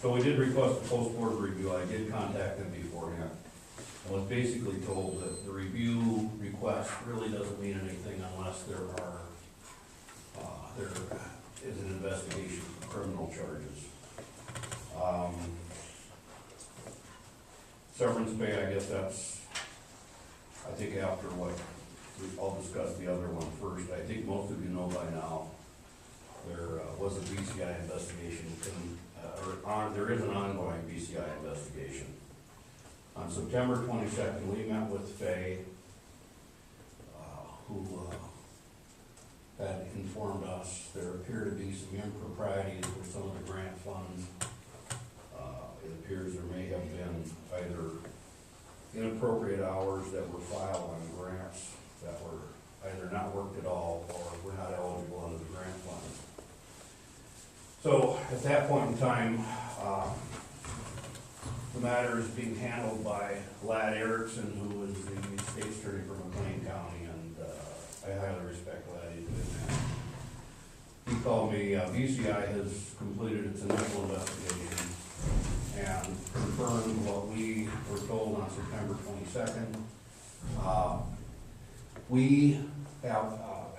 So we did request a post-board review. I did contact them beforehand. I was basically told that the review request really doesn't mean anything unless there is an investigation for criminal charges. Severance pay, I guess that's, I think after what, I'll discuss the other one first. I think most of you know by now, there was a BCI investigation, there is an ongoing BCI investigation. On September 22nd, we met with Faye, who had informed us there appear to be some improprieties with some of the grant funds. It appears there may have been either inappropriate hours that were filed on grants that were either not worked at all or were not eligible under the grant funds. So at that point in time, the matter is being handled by Ladd Erickson, who is the state's attorney for McLean County, and I highly respect Ladd. He's doing that. He called me, BCI has completed its initial investigation and confirmed what we were told on September 22nd. We have,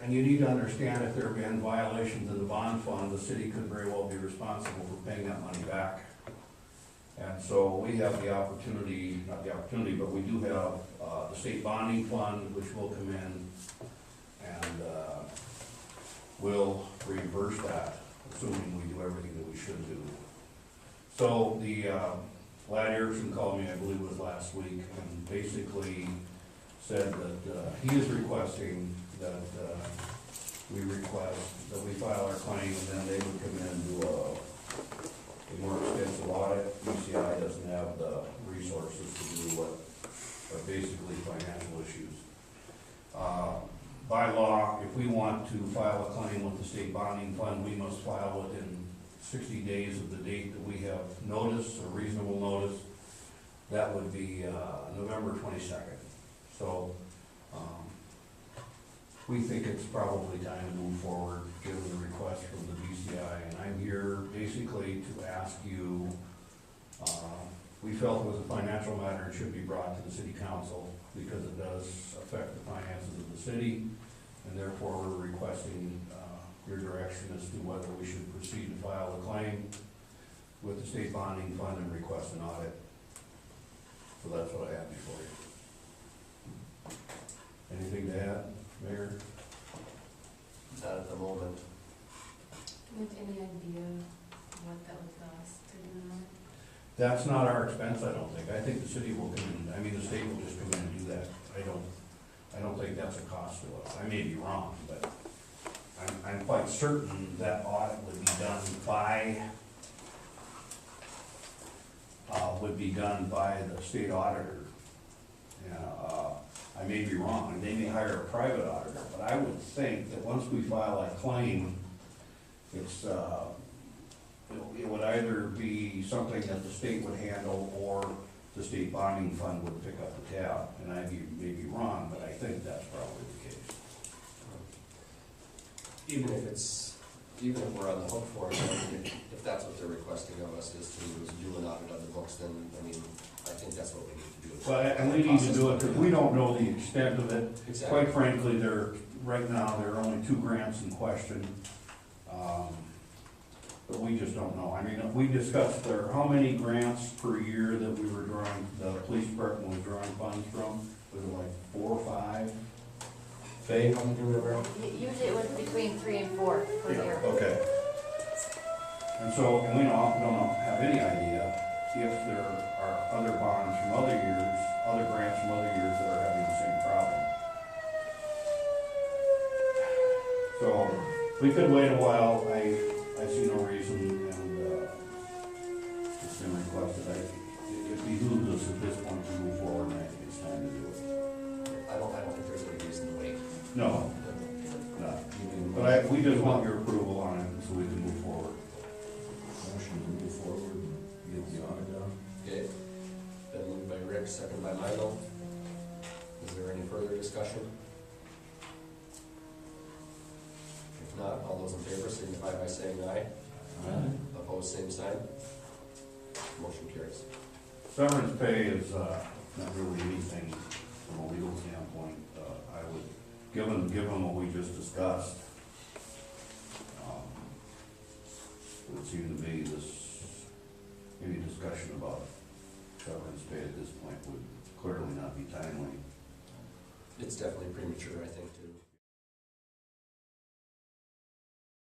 and you need to understand, if there have been violations in the bond fund, the city could very well be responsible for paying that money back. And so we have the opportunity, not the opportunity, but we do have the state bonding fund, which will come in and will reimburse that, assuming we do everything that we should do. So the Ladd Erickson called me, I believe it was last week, and basically said that he is requesting that we file our claim, and then they would come in and do a more extensive audit. BCI doesn't have the resources to do what are basically financial issues. By law, if we want to file a claim with the state bonding fund, we must file within 60 days of the date that we have notice, or reasonable notice. That would be November 22nd. So we think it's probably time to move forward, given the request from the BCI. And I'm here basically to ask you, we felt it was a financial matter and should be brought to the city council because it does affect the finances of the city, and therefore we're requesting your direction as to whether we should proceed to file a claim with the state bonding fund and request an audit. So that's what I have before you. Anything to add, Mayor? Not at the moment. Do you have any idea what that would cost to do that? That's not our expense, I don't think. I think the city will come in, I mean, the state will just come in and do that. I don't think that's a cost to us. I may be wrong, but I'm quite certain that audit would be done by the state auditor. I may be wrong, and they may hire a private auditor, but I would think that once we file that claim, it's, it would either be something that the state would handle or the state bonding fund would pick up the tab. And I may be wrong, but I think that's probably the case. Even if we're on the hook for it, I mean, if that's what they're requesting of us is to do an audit of the books, then, I mean, I think that's what we need to do. Well, and we need to do it because we don't know the extent of it. Exactly. Quite frankly, right now, there are only 2 grants in question. But we just don't know. I mean, we discussed how many grants per year that we were drawing, the police department was drawing funds from. Was it like 4 or 5? Faye, how many do we have? Usually it was between 3 and 4 per year. Okay. And so, and we don't have any idea if there are other bonds from other years, other grants from other years that are having the same problem. So, we could wait a while. I see no reason, and it's been requested. It behooves us at this point to move forward, and I think it's time to do it. I don't think there's any reason to wait. No, no. But we just want your approval on it so we can move forward. Motion to move forward and get the audit done. Okay. Then moved by Rick, second by Milo. Is there any further discussion? If not, all those in favor signify by saying aye. Aye. Opposed, same sign. Motion carries. Severance pay is, not really anything from a legal standpoint. I would, given what we just discussed, it would seem to me any discussion about severance pay at this point would clearly not be timely. It's definitely premature, I think, too.